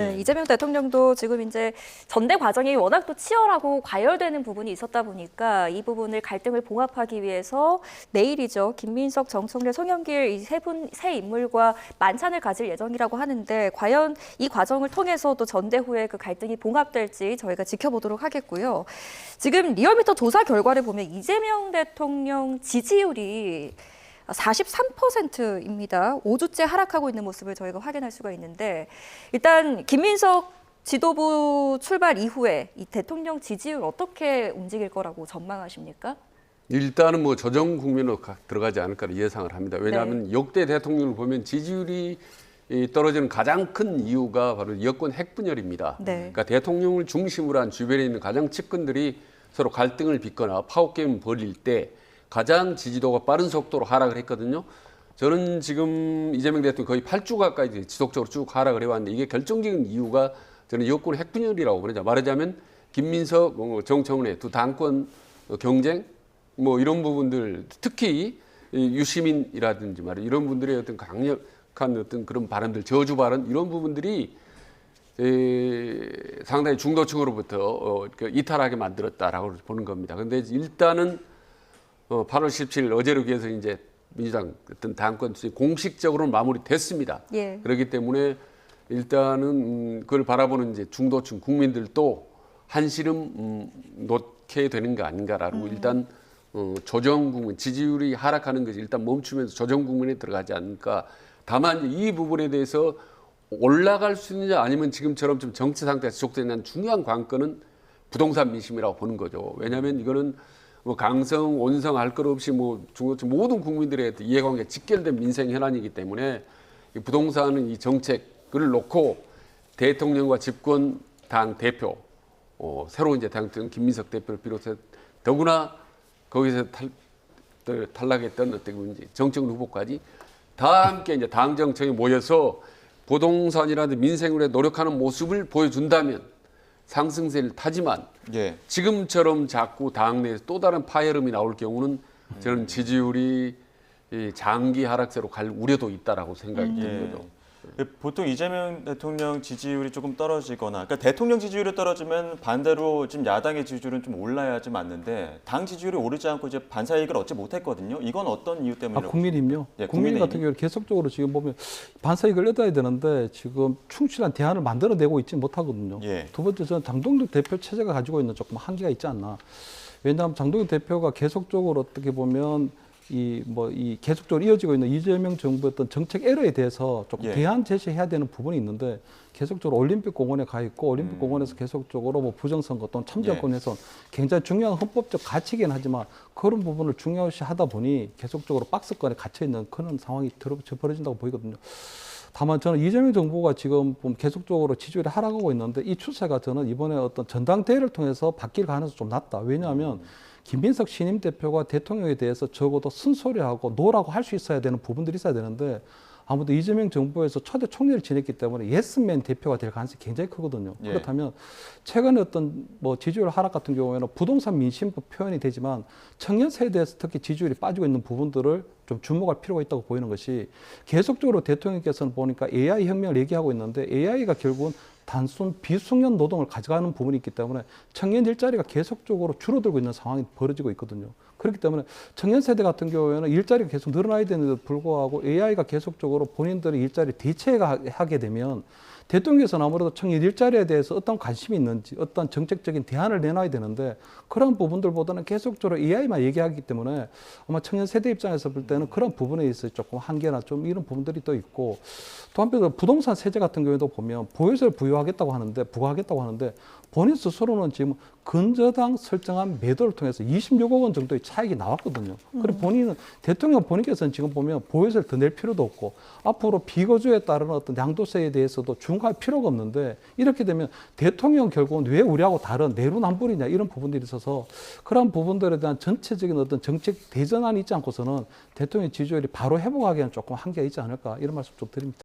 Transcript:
네, 이재명 대통령도 지금 이제 전대 과정이 워낙 또 치열하고 과열되는 부분이 있었다 보니까 이 부분을 갈등을 봉합하기 위해서 내일이죠. 김민석, 정청래, 송영길 이 세 인물과 만찬을 가질 예정이라고 하는데 과연 이 과정을 통해서 또 전대 후에 그 갈등이 봉합될지 저희가 지켜보도록 하겠고요. 지금 리얼미터 조사 결과를 보면 이재명 대통령 지지율이 43%입니다. 5주째 하락하고 있는 모습을 저희가 확인할 수가 있는데 일단 김민석 지도부 출발 이후에 이 대통령 지지율 어떻게 움직일 거라고 전망하십니까? 일단은 뭐 조정 국면으로 들어가지 않을까 예상을 합니다. 왜냐하면 네. 역대 대통령을 보면 지지율이 떨어지는 가장 큰 이유가 바로 여권 핵분열입니다. 네. 그러니까 대통령을 중심으로 한 주변에 있는 가장 측근들이 서로 갈등을 빚거나 파워게임 벌일 때 가장 지지도가 빠른 속도로 하락을 했거든요. 저는 지금 이재명 대통령 거의 8주 가까이 지속적으로 쭉 하락을 해왔는데 이게 결정적인 이유가 저는 여권 핵분열이라고 그러죠. 말하자면 김민석, 정청래 두 당권 경쟁 뭐 이런 부분들 특히 유시민이라든지 말이야 이런 분들의 어떤 강력한 어떤 그런 발언들 저주 발언 이런 부분들이 상당히 중도층으로부터 이탈하게 만들었다라고 보는 겁니다. 그런데 일단은 8월 17일 어제로 기해서 이제 민주당 어떤 당권 투쟁이 공식적으로는 마무리됐습니다. 예. 그렇기 때문에 일단은 그걸 바라보는 이제 중도층 국민들도 한시름 놓게 되는 거 아닌가라고 일단 조정 국민 지지율이 하락하는 것이 일단 멈추면서 조정 국민에 들어가지 않을까. 다만 이 부분에 대해서 올라갈 수 있느냐 아니면 지금처럼 좀 정치 상태가 지속되는 중요한 관건은 부동산 민심이라고 보는 거죠. 왜냐하면 이거는 뭐 강성, 원성 할 것 없이 뭐 중도층 모든 국민들의 이해관계 직결된 민생 현안이기 때문에 이 부동산은 이 정책을 놓고 대통령과 집권 당 대표, 새로 이제 당선 김민석 대표를 비롯해 더구나 거기서 탈락했던 어떤 정청 후보까지 다 함께 이제 당 정청에 모여서 부동산이라든지 민생을 위해 노력하는 모습을 보여준다면 상승세를 타지만 예. 지금처럼 자꾸 당내에서 또 다른 파열음이 나올 경우는 저는 지지율이 장기 하락세로 갈 우려도 있다라고 생각이 드는 거죠. 보통 이재명 대통령 지지율이 조금 떨어지거나, 그러니까 대통령 지지율이 떨어지면 반대로 지금 야당의 지지율은 좀 올라야지 맞는데 당 지지율이 오르지 않고 이제 반사이익을 얻지 못했거든요. 이건 어떤 이유 때문이라고? 국민의힘요. 예, 국민의힘 같은 경우는 계속적으로 지금 보면 반사이익을 얻어야 되는데 지금 충실한 대안을 만들어내고 있지 못하거든요. 예. 두 번째 저는 장동혁 대표 체제가 가지고 있는 조금 한계가 있지 않나. 왜냐하면 장동혁 대표가 계속적으로 어떻게 보면 이 계속적으로 이어지고 있는 이재명 정부의 어떤 정책 에러에 대해서 조금 예. 대안 제시해야 되는 부분이 있는데 계속적으로 올림픽 공원에 가 있고 올림픽 공원에서 계속적으로 뭐 부정선거 또는 참정권에서 굉장히 중요한 헌법적 가치이긴 하지만 그런 부분을 중요시하다 보니 계속적으로 박스권에 갇혀 있는 그런 상황이 벌어진다고 보이거든요. 다만 저는 이재명 정부가 지금 계속적으로 지지율이 하락하고 있는데 이 추세가 저는 이번에 어떤 전당대회를 통해서 바뀔 가능성이 좀 낮다. 왜냐하면 김민석 신임 대표가 대통령에 대해서 적어도 쓴소리하고 노라고 할 수 있어야 되는 부분들이 있어야 되는데 아무도 이재명 정부에서 초대 총리를 지냈기 때문에 예스맨 대표가 될 가능성이 굉장히 크거든요. 예. 그렇다면 최근에 어떤 뭐 지지율 하락 같은 경우에는 부동산 민심도 표현이 되지만 청년 세대에서 특히 지지율이 빠지고 있는 부분들을 좀 주목할 필요가 있다고 보이는 것이 계속적으로 대통령께서는 보니까 AI 혁명을 얘기하고 있는데 AI가 결국은 단순 비숙련 노동을 가져가는 부분이 있기 때문에 청년 일자리가 계속적으로 줄어들고 있는 상황이 벌어지고 있거든요. 그렇기 때문에 청년 세대 같은 경우에는 일자리가 계속 늘어나야 되는데도 불구하고 AI가 계속적으로 본인들의 일자리를 대체하게 되면 대통령께서는 아무래도 청년 일자리에 대해서 어떤 관심이 있는지 어떤 정책적인 대안을 내놔야 되는데 그런 부분들보다는 계속적으로 AI만 얘기하기 때문에 아마 청년 세대 입장에서 볼 때는 그런 부분에 있어서 조금 한계나 좀 이런 부분들이 또 있고 또 한편으로 부동산 세제 같은 경우에도 보면 보유세를 부과하겠다고 하는데 본인 스스로는 지금 근저당 설정한 매도를 통해서 26억 원 정도의 차익이 나왔거든요. 그리고 본인은 대통령 본인께서는 지금 보면 보유세를 더 낼 필요도 없고 앞으로 비거주에 따른 어떤 양도세에 대해서도 중과할 필요가 없는데 이렇게 되면 대통령 결국은 왜 우리하고 다른 내로남불이냐 이런 부분들이 있어서 그런 부분들에 대한 전체적인 어떤 정책 대전안이 있지 않고서는 대통령 지지율이 바로 회복하기에는 조금 한계가 있지 않을까 이런 말씀 좀 드립니다.